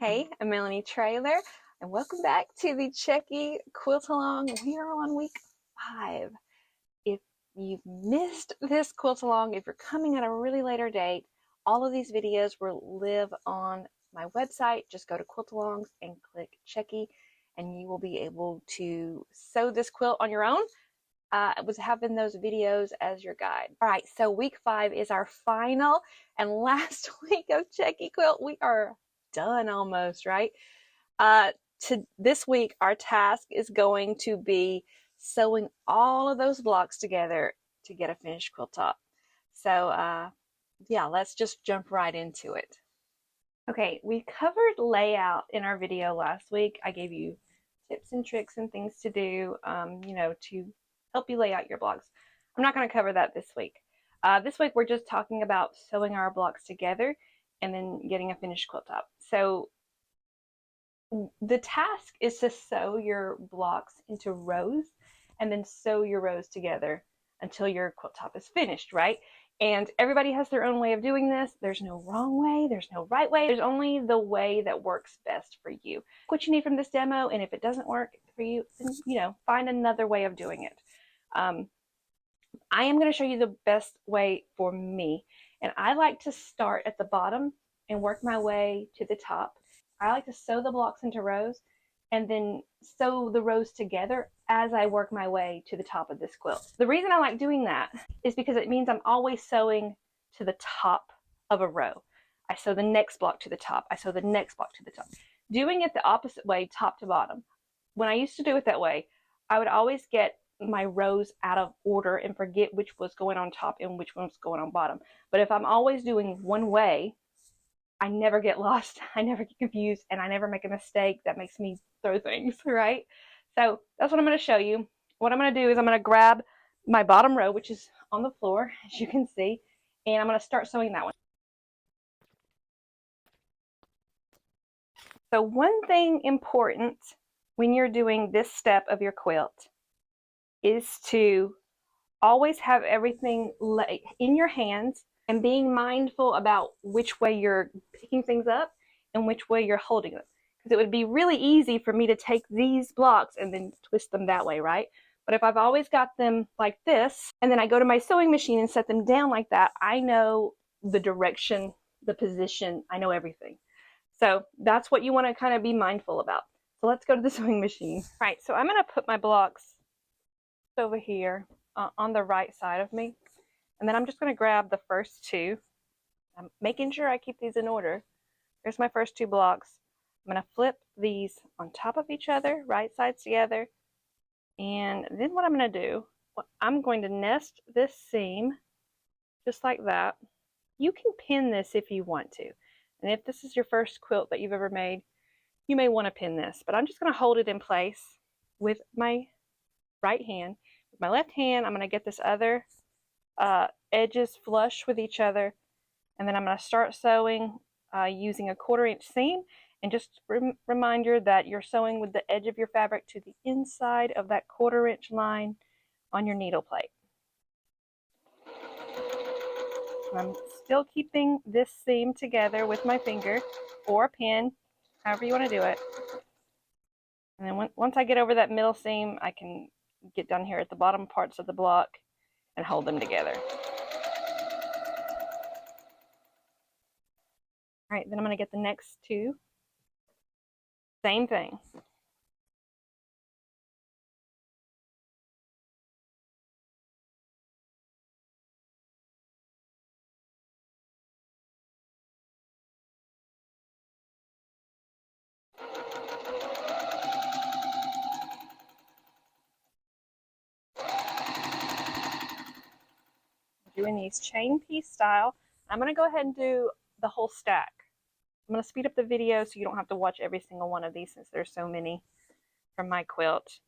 Hey, I'm Melanie Trailer, and welcome back to the Checkie Quilt Along. We are on week 5. If you've missed this quilt along, if you're coming at a really later date, all of these videos will live on my website. Just go to Quilt Alongs and click Checkie, and you will be able to sew this quilt on your own. I was having those videos as your guide. All right, so week 5 is our final and last week of Checkie Quilt. We are done almost, right? This week, our task is going to be sewing all of those blocks together to get a finished quilt top. So yeah, let's just jump right into it. Okay, we covered layout in our video last week. I gave you tips and tricks and things to do, to help you lay out your blocks. I'm not going to cover that this week. This week, we're just talking about sewing our blocks together and then getting a finished quilt top. So the task is to sew your blocks into rows and then sew your rows together until your quilt top is finished, right? And everybody has their own way of doing this. There's no wrong way, there's no right way. There's only the way that works best for you. What you need from this demo, and if it doesn't work for you, then find another way of doing it. I am going to show you the best way for me, and I like to start at the bottom and work my way to the top. I like to sew the blocks into rows and then sew the rows together as I work my way to the top of this quilt. The reason I like doing that is because it means I'm always sewing to the top of a row. I sew the next block to the top. I sew the next block to the top. Doing it the opposite way, top to bottom. When I used to do it that way, I would always get my rows out of order and forget which was going on top and which one was going on bottom. But if I'm always doing one way, I never get lost, I never get confused, and I never make a mistake that makes me throw things, right? So that's what I'm going to show you. What I'm going to do is I'm going to grab my bottom row, which is on the floor, as you can see, and I'm going to start sewing that one. So one thing important when you're doing this step of your quilt is to always have everything in your hands and being mindful about which way you're picking things up and which way you're holding them. Because it would be really easy for me to take these blocks and then twist them that way, right? But if I've always got them like this, and then I go to my sewing machine and set them down like that, I know the direction, the position, I know everything. So that's what you want to kind of be mindful about. So let's go to the sewing machine. All right, so I'm going to put my blocks over here on the right side of me. And then I'm just going to grab the first two. I'm making sure I keep these in order. Here's my first two blocks. I'm going to flip these on top of each other, right sides together. And then what I'm going to do, I'm going to nest this seam just like that. You can pin this if you want to. And if this is your first quilt that you've ever made, you may want to pin this. But I'm just going to hold it in place with my right hand. With my left hand, I'm going to get this other edges flush with each other, and then I'm going to start sewing using a 1/4 inch seam, and just reminder that you're sewing with the edge of your fabric to the inside of that 1/4 inch line on your needle plate. I'm still keeping this seam together with my finger or a pin, however you want to do it. And then once I get over that middle seam, I can get down here at the bottom parts of the block and hold them together. All right, then I'm going to get the next two. Same thing. Doing these chain piece style. I'm going to go ahead and do the whole stack. I'm going to speed up the video so you don't have to watch every single one of these since there's so many from my quilt.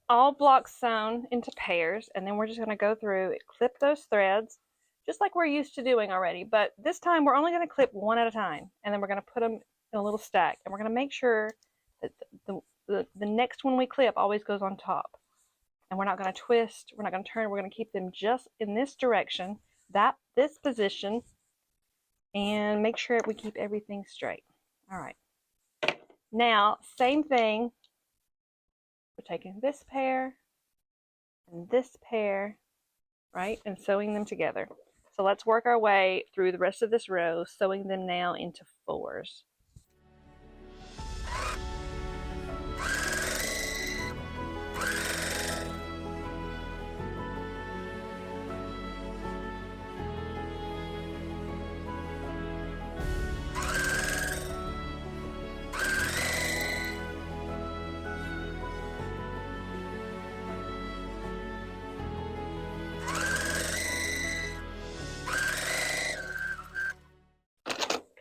all blocks sewn into pairs, and then we're just going to go through, clip those threads, just like we're used to doing already. But this time we're only going to clip one at a time, and then we're going to put them in a little stack, and we're going to make sure that the next one we clip always goes on top. And we're not going to twist, we're not going to turn, we're going to keep them just in this direction, this position, and make sure we keep everything straight. All right. Now, same thing. We're taking this pair and this pair, right, and sewing them together. So let's work our way through the rest of this row, sewing them now into fours.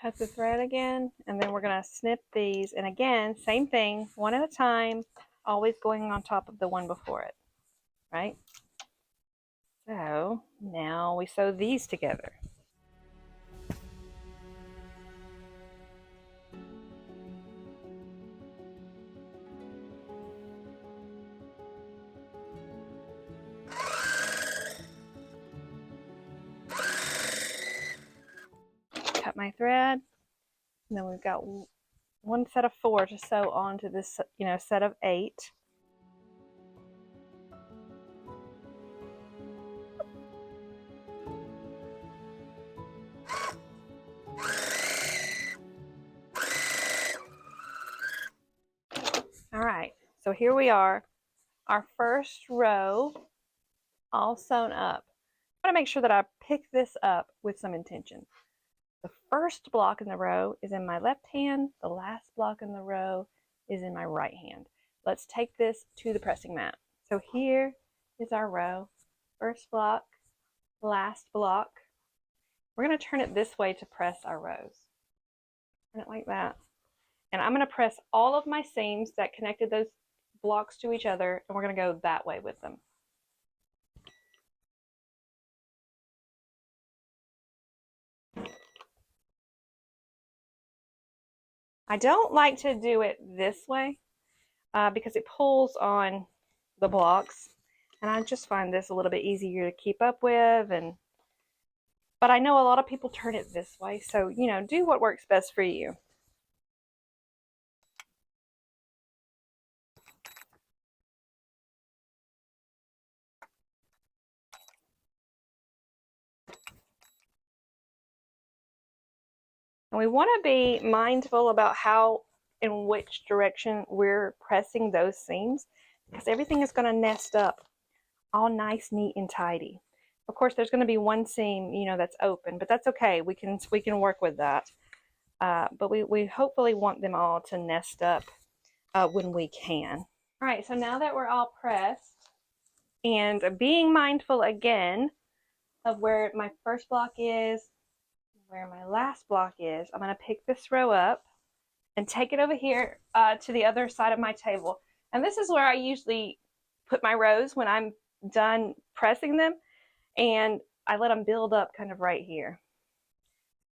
Cut the thread again, and then we're going to snip these, and again, same thing, one at a time, always going on top of the one before it, right? So now we sew these together. Cut my thread, and then we've got one set of 4 to sew onto this, set of 8. All right, so here we are, our first row all sewn up. I want to make sure that I pick this up with some intention. The first block in the row is in my left hand, the last block in the row is in my right hand. Let's take this to the pressing mat. So here is our row, first block, last block. We're going to turn it this way to press our rows. Turn it like that. And I'm going to press all of my seams that connected those blocks to each other, and we're going to go that way with them. I don't like to do it this way because it pulls on the blocks, and I just find this a little bit easier to keep up with. But I know a lot of people turn it this way, so do what works best for you. And we want to be mindful about in which direction we're pressing those seams, because everything is going to nest up all nice, neat, and tidy. Of course, there's going to be one seam, that's open, but that's okay. We can work with that. But we hopefully want them all to nest up when we can. All right, so now that we're all pressed, and being mindful again of where my first block is, where my last block is, I'm going to pick this row up and take it over here to the other side of my table. And this is where I usually put my rows when I'm done pressing them, and I let them build up kind of right here.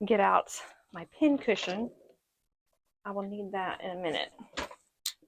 Get out my pin cushion. I will need that in a minute.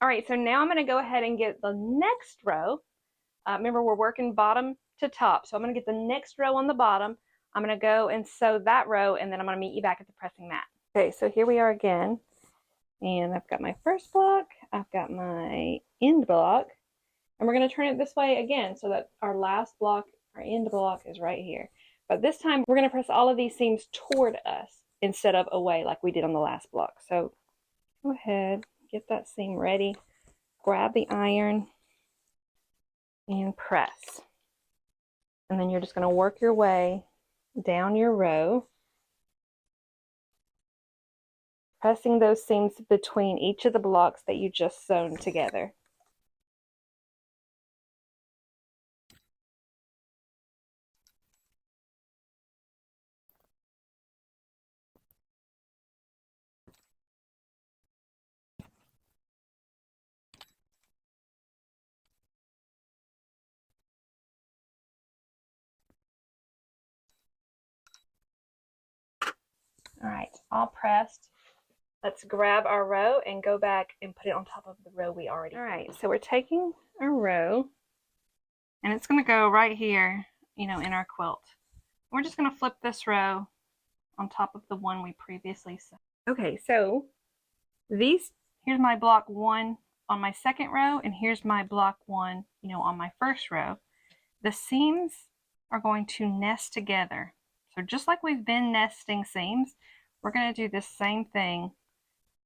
All right, so now I'm going to go ahead and get the next row. Remember, we're working bottom to top, so I'm going to get the next row on the bottom. I'm going to go and sew that row, and then I'm going to meet you back at the pressing mat. Okay, so here we are again, and I've got my first block, I've got my end block, and we're going to turn it this way again so that our last block, our end block, is right here. But this time we're going to press all of these seams toward us instead of away like we did on the last block. So go ahead, get that seam ready, grab the iron, and press. And then you're just going to work your way down your row, pressing those seams between each of the blocks that you just sewn together. All right, all pressed. Let's grab our row and go back and put it on top of the row we already. All right, so we're taking our row and it's going to go right here, you know, in our quilt. We're just going to flip this row on top of the one we previously sewn. Okay, so here's my block 1 on my second row, and here's my block 1, you know, on my first row. The seams are going to nest together. So just like we've been nesting seams, we're going to do the same thing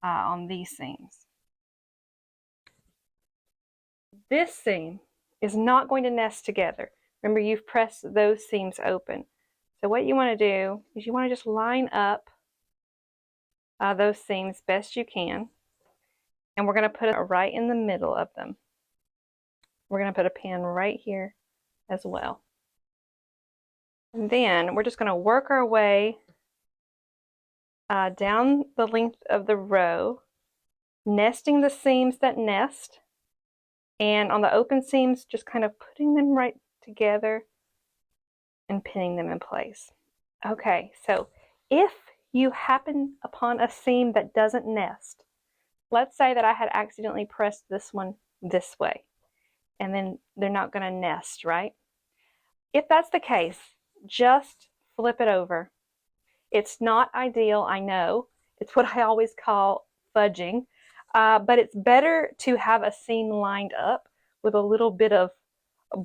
on these seams. This seam is not going to nest together. Remember, you've pressed those seams open. So what you want to do is you want to just line up those seams best you can. And we're going to put it right in the middle of them. We're going to put a pin right here as well. And then we're just going to work our way down the length of the row, nesting the seams that nest, and on the open seams, just kind of putting them right together and pinning them in place. Okay, so if you happen upon a seam that doesn't nest, let's say that I had accidentally pressed this one this way, and then they're not going to nest, right? If that's the case, just flip it over. It's not ideal, I know. It's what I always call fudging, but it's better to have a seam lined up with a little bit of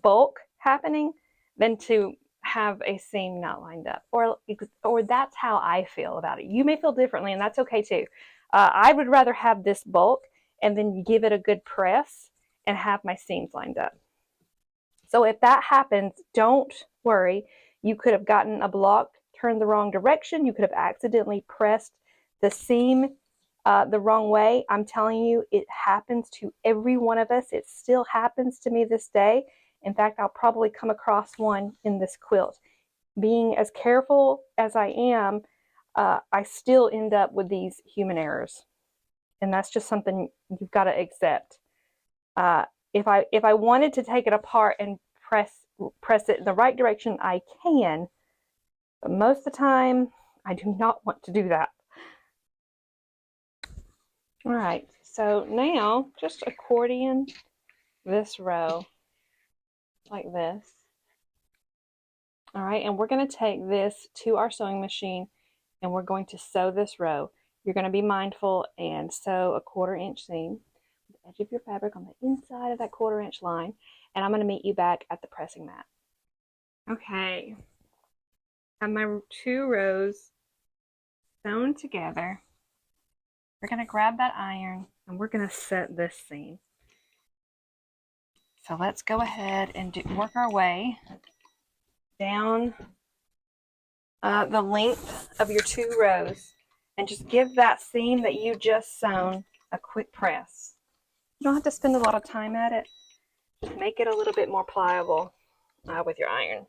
bulk happening than to have a seam not lined up. Or that's how I feel about it. You may feel differently, and that's okay too. I would rather have this bulk and then give it a good press and have my seams lined up. So if that happens, don't worry. You could have gotten a block turned the wrong direction. You could have accidentally pressed the seam the wrong way. I'm telling you, it happens to every one of us. It still happens to me this day. In fact, I'll probably come across one in this quilt. Being as careful as I am, I still end up with these human errors. And that's just something you've got to accept. If I wanted to take it apart and press it in the right direction, I can. But most of the time, I do not want to do that. All right, so now just accordion this row like this. All right, and we're going to take this to our sewing machine and we're going to sew this row. You're going to be mindful and sew a 1/4 inch seam with the edge of your fabric on the inside of that 1/4 inch line, and I'm going to meet you back at the pressing mat. Okay, I have my 2 rows sewn together. We're going to grab that iron and we're going to set this seam. So let's go ahead and work our way down the length of your 2 rows and just give that seam that you just sewn a quick press. You don't have to spend a lot of time at it. Just make it a little bit more pliable with your iron.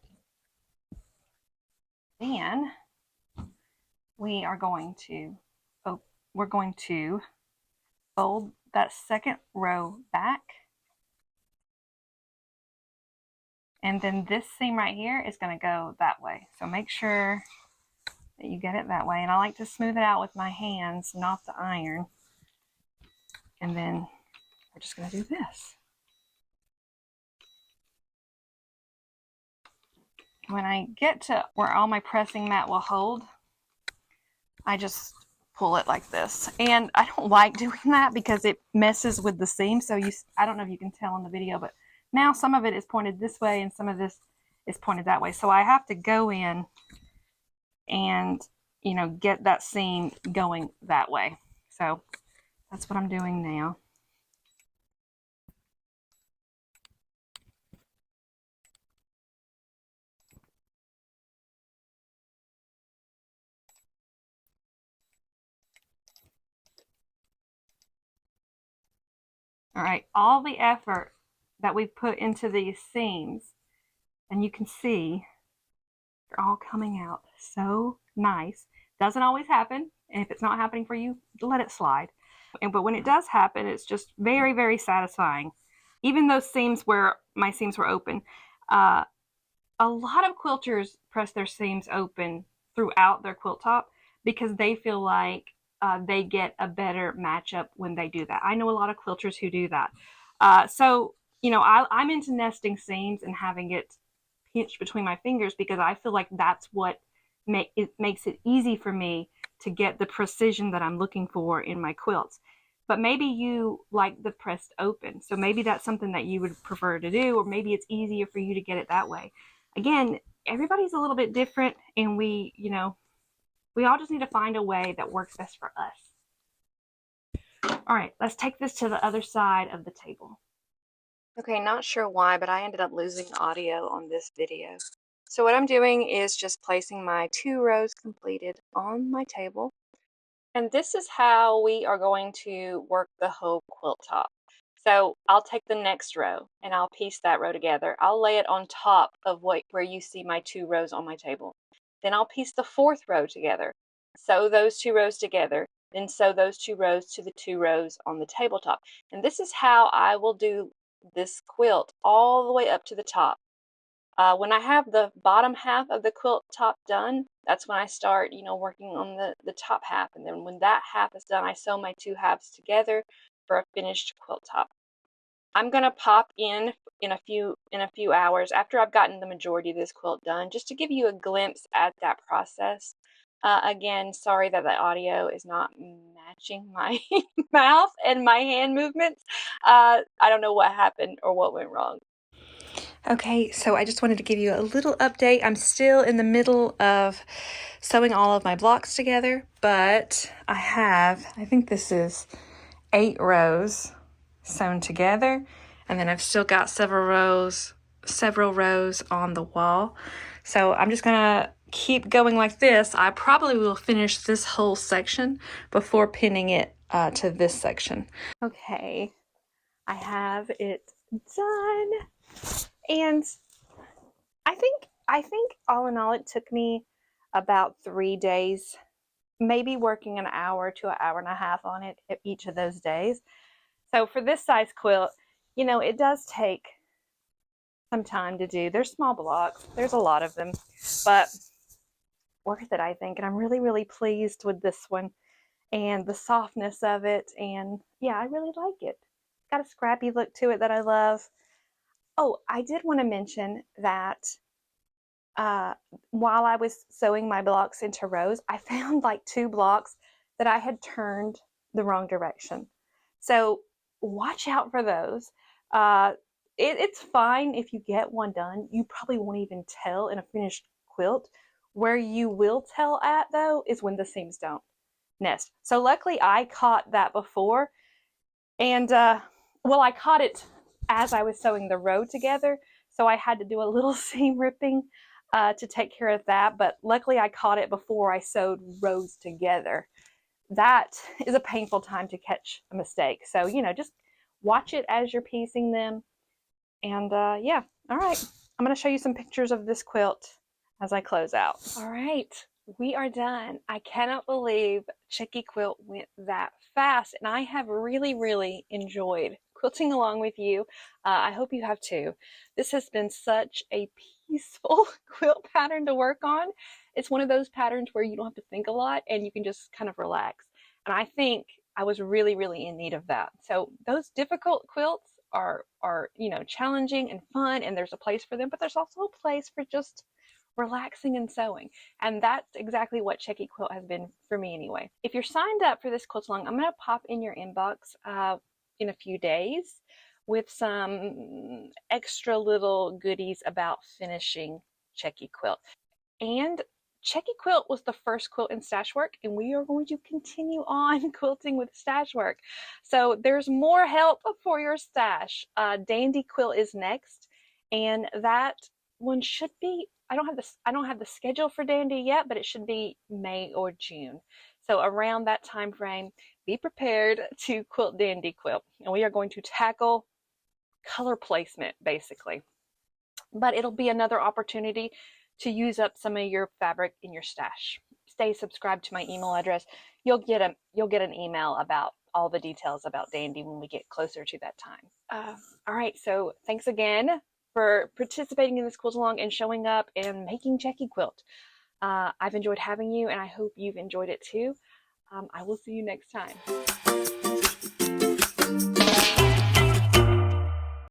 Then we're going to fold that second row back. And then this seam right here is going to go that way. So make sure that you get it that way. And I like to smooth it out with my hands, not the iron. And then we're just going to do this. When I get to where all my pressing mat will hold, I just pull it like this. And I don't like doing that because it messes with the seam. So I don't know if you can tell in the video, but now some of it is pointed this way and some of this is pointed that way. So I have to go in and, you know, get that seam going that way. So that's what I'm doing now. All right, all the effort that we've put into these seams, and you can see they're all coming out so nice. Doesn't always happen, and if it's not happening for you, let it slide. But when it does happen, it's just very, very satisfying. Even those seams where my seams were open, a lot of quilters press their seams open throughout their quilt top, because they feel like they get a better matchup when they do that. I know a lot of quilters who do that. So, you know, I'm into nesting seams and having it pinched between my fingers because I feel like that's what makes it easy for me to get the precision that I'm looking for in my quilts. But maybe you like the pressed open. So maybe that's something that you would prefer to do, or maybe it's easier for you to get it that way. Again, everybody's a little bit different, and we all just need to find a way that works best for us. All right, let's take this to the other side of the table. Okay, not sure why, but I ended up losing audio on this video. So what I'm doing is just placing my 2 rows completed on my table. And this is how we are going to work the whole quilt top. So I'll take the next row and I'll piece that row together. I'll lay it on top of where you see my 2 rows on my table. Then I'll piece the 4th row together. Sew those 2 rows together. Then sew those 2 rows to the 2 rows on the tabletop. And this is how I will do this quilt all the way up to the top. When I have the bottom half of the quilt top done, that's when I start, working on the top half. And then when that half is done, I sew my 2 halves together for a finished quilt top. I'm gonna pop in a few hours after I've gotten the majority of this quilt done, just to give you a glimpse at that process. Again, sorry that the audio is not matching my mouth and my hand movements. I don't know what happened or what went wrong. Okay, so I just wanted to give you a little update. I'm still in the middle of sewing all of my blocks together, but I think this is 8 rows sewn together, and then I've still got several rows on the wall. So I'm just gonna keep going like this. I probably will finish this whole section before pinning it to this section. Okay, I have it done. And I think all in all, it took me about 3 days, maybe working an hour to an hour and a half on it each of those days. So for this size quilt, it does take some time to do. There's small blocks, there's a lot of them, but worth it, I think. And I'm really, really pleased with this one and the softness of it. And yeah, I really like it. It's got a scrappy look to it that I love. Oh, I did want to mention that while I was sewing my blocks into rows, I found like 2 blocks that I had turned the wrong direction. So watch out for those. It's fine if you get one done. You probably won't even tell in a finished quilt. Where you will tell at, though, is when the seams don't nest. So luckily I caught that before. And well, I caught it as I was sewing the row together. So I had to do a little seam ripping to take care of that. But luckily I caught it before I sewed rows together. That is a painful time to catch a mistake. So, just watch it as you're piecing them. And yeah, all right. I'm going to show you some pictures of this quilt as I close out. All right, we are done. I cannot believe Checkie Quilt went that fast, and I have really, really enjoyed quilting along with you. I hope you have too. This has been such a peaceful quilt pattern to work on. It's one of those patterns where you don't have to think a lot and you can just kind of relax. And I think I was really, really in need of that. So those difficult quilts are challenging and fun, and there's a place for them, but there's also a place for just relaxing and sewing. And that's exactly what Checkie Quilt has been for me anyway. If you're signed up for this quilt along, I'm going to pop in your inbox in a few days with some extra little goodies about finishing Checkie Quilt. And Checkie Quilt was the first quilt in StashWork, and we are going to continue on quilting with StashWork. So there's more help for your stash. Dandy Quilt is next, and that one should be, I don't have the schedule for Dandy yet, but it should be May or June. So around that time frame, be prepared to quilt Dandy Quilt. And we are going to tackle color placement basically. But it'll be another opportunity to use up some of your fabric in your stash. Stay subscribed to my email address. You'll get an email about all the details about Dandy when we get closer to that time. All right, so thanks again for participating in this quilt along and showing up and making Checkie Quilt. I've enjoyed having you, and I hope you've enjoyed it too. I will see you next time.